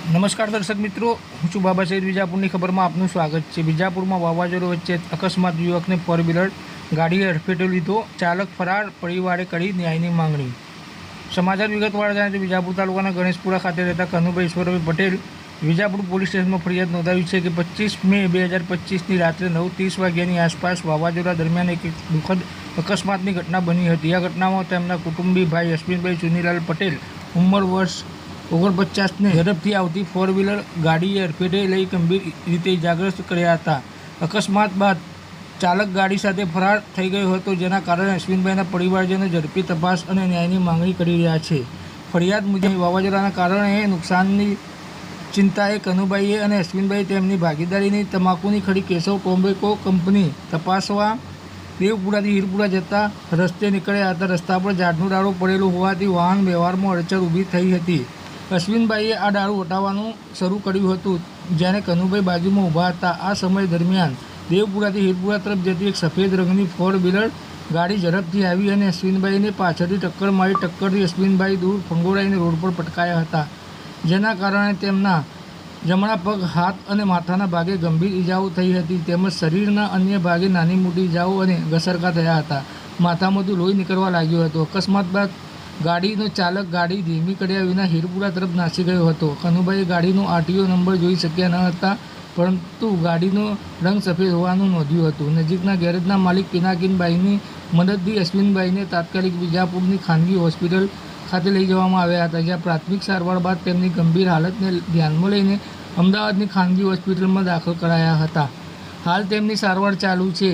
નમસ્કાર દર્શક મિત્રો, હું છું બાબા સૈદ. વિજાપુરની ખબરમાં આપનું સ્વાગત છે. વિજાપુરમાં વાવાઝોડું વચ્ચે અકસ્માત, યુવકને ફોર વ્હીલર ગાડીએ અડફેટે લીધો, ચાલક ફરાર, પરિવારે કરી ન્યાયની માંગણી. સમાચાર વિગતવાર જાણીએ તો વિજાપુર તાલુકાના ગણેશપુરા ખાતે રહેતા કનુભાઈ ઈશ્વરભાઈ પટેલ વિજાપુર પોલીસ સ્ટેશનમાં ફરિયાદ નોંધાવી છે કે 25 મે 2025ની રાત્રે 9:30 વાગ્યાની આસપાસ વાવાઝોડા દરમિયાન એક દુઃખદ અકસ્માતની ઘટના બની હતી. આ ઘટનામાં તેમના કુટુંબી ભાઈ અશ્વિનભાઈ ચુનીલાલ પટેલ, ઉંમર વર્ષ 49ને ઝડપથી આવતી ફોર વ્હીલર ગાડીએ અડફેટે લઈ ગંભીર રીતે ઇજાગ્રસ્ત કર્યા હતા. અકસ્માત બાદ ચાલક ગાડી સાથે ફરાર થઈ ગયો હતો, જેના કારણે અશ્વિનભાઈના પરિવારજનો ઝડપી તપાસ અને ન્યાયની માંગણી કરી રહ્યા છે. ફરિયાદ મુજબ વાવાઝોડાના કારણે નુકસાનની ચિંતાએ કનુભાઈએ અને અશ્વિનભાઈ તેમની ભાગીદારીની તમાકુની ખડી કેશવ ટોબેકો કંપની તપાસવા દેવપુરાથી હીરપુરા જતા રસ્તે નીકળ્યા હતા. રસ્તા પર ઝાડનું ડાળું પડેલું હોવાથી વાહન વ્યવહારમાં અડચણ ઊભી થઈ હતી. અશ્વિનભાઈએ આ ડાળું હટાવવાનું શરૂ કર્યું હતું, જ્યારે કનુભાઈ બાજુમાં ઊભા હતા. આ સમય દરમિયાન દેવપુરાથી હીરપુરા તરફ જતી એક સફેદ રંગની ફોર વ્હીલર ગાડી ઝડપથી આવી અને અશ્વિનભાઈને પાછળથી ટક્કર મારી. ટક્કરથી અશ્વિનભાઈ દૂર ફંગોળાઈને રોડ પર પટકાયા હતા, જેના કારણે તેમના જમણા પગ, હાથ અને માથાના ભાગે ગંભીર ઈજાઓ થઈ હતી, તેમજ શરીરના અન્ય ભાગે નાની મોટી ઈજાઓ અને ઘસરકા થયા હતા. માથામાંથી લોહી નીકળવા લાગ્યો હતો. અકસ્માત બાદ ગાડીનો ચાલક ગાડી ધીમી કર્યા વિના હીરપુરા તરફ નાસી ગયો હતો. કનુભાઈએ ગાડીનો આરટીઓ નંબર જોઈ શક્યા ન હતા, પરંતુ ગાડીનો રંગ સફેદ હોવાનું નોંધ્યું હતું. નજીકના ગેરેજના માલિક પિનાકીનભાઈની મદદથી અશ્વિનભાઈને તાત્કાલિક વિજાપુરની ખાનગી હોસ્પિટલ ખાતે લઈ જવામાં આવ્યા હતા, જ્યાં પ્રાથમિક સારવાર બાદ તેમની ગંભીર હાલતને ધ્યાનમાં લઈને અમદાવાદની ખાનગી હોસ્પિટલમાં દાખલ કરાયા હતા. હાલ તેમની સારવાર ચાલુ છે.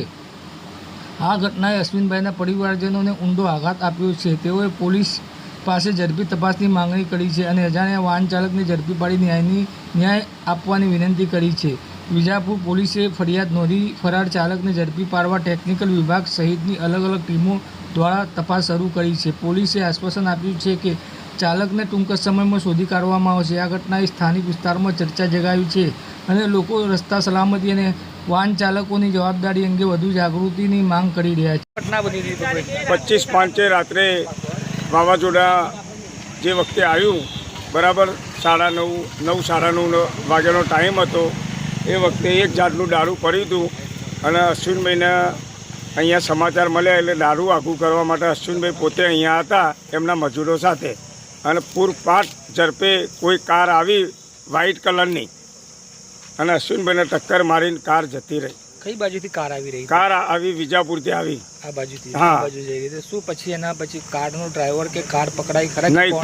આ ઘટનાએ અશ્વિનભાઈના પરિવારજનોને ઊંડો આઘાત આપ્યો છે. તેઓએ પોલીસ પાસે ઝડપી તપાસની માંગણી કરી છે અને અજાણ્યા વાહન ચાલકને ઝડપી પાડી ન્યાય આપવાની વિનંતી કરી છે. વિજાપુર પોલીસે ફરિયાદ નોંધી ફરાર ચાલકને ઝડપી પાડવા ટેકનિકલ વિભાગ સહિતની અલગ અલગ ટીમો દ્વારા તપાસ શરૂ કરી છે. પોલીસે આશ્વાસન આપ્યું છે કે ચાલકને ટૂંક સમયમાં શોધી કાઢવામાં આવશે. આ ઘટનાએ સ્થાનિક વિસ્તારમાં ચર્ચા જગાવી છે અને લોકો રસ્તા સલામતી અને વાહન ચાલકોની જવાબદારી અંગે વધુ જાગૃતિની માંગ કરી રહ્યા છે. ઘટના બની રહી 25/5 રાત્રે વાવાઝોડા જે વખતે આવ્યું, બરાબર 9:30 વાગ્યાનો ટાઈમ હતો. એ વખતે એક ઝાડનું ડાળું પડ્યું હતું અને અશ્વિનભાઈને અહીંયા સમાચાર મળ્યા એટલે ડાળું આઘું કરવા માટે અશ્વિનભાઈ પોતે અહીંયા હતા એમના મજૂરો સાથે, અને પૂરપાટ ઝડપે કોઈ કાર આવી વ્હાઇટ કલરની અને અશ્વિનભાઈને ટક્કર મારીને કાર જતી રહી. કઈ બાજુથી કાર આવી રહી? કાર આવી વિજાપુરથી આવી. આ બાજુથી? હા. બાજુ જઈ રહી. શું પછી એના પછી કારનો ડ્રાઈવર કે કાર પકડાઈ ખરા? નહીં,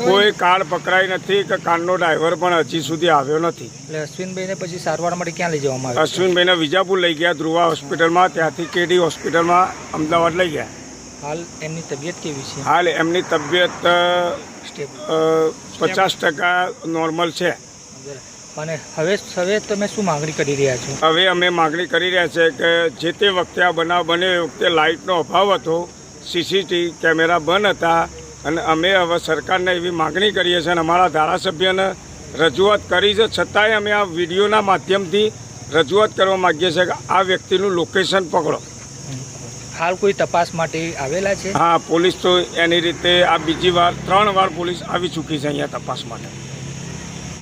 કોઈ કાર પકડાઈ નથી કે કારનો ડ્રાઈવર પણ હજી સુધી આવ્યો નથી. એટલે અશ્વિનભાઈને પછી સારવાર માટે ક્યાં લઈ જવામાં આવ્યા? અશ્વિનભાઈને વિજાપુર લઈ ગયા, ધ્રુવા હોસ્પિટલમાં, ત્યાંથી કેડી હોસ્પિટલમાં અમદાવાદ લઈ ગયા. હાલ એમની તબિયત કેવી છે? હાલ એમની તબિયત 50% નોર્મલ છે. અને હવે તમે શું માંગણી કરી રહ્યા છો? હવે અમે માંગણી કરી રહ્યા છે કે જે તે વખતે આ બનાવ બન્યો એ વખતે લાઇટનો અભાવ હતો, સીસીટીવી કેમેરા બંધ હતા, અને અમે હવે સરકારને એવી માંગણી કરીએ છીએ અને અમારા ધારાસભ્યને રજૂઆત કરી છે. છતાંય અમે આ વિડીયોના માધ્યમથી રજૂઆત કરવા માગીએ છીએ કે આ વ્યક્તિનું લોકેશન પકડો. હાલ કોઈ તપાસ માટે આવેલા છે? હા, પોલીસ તો એની રીતે આ બીજી વાર 3 વાર પોલીસ આવી ચૂકી છે અહીંયા તપાસ માટે.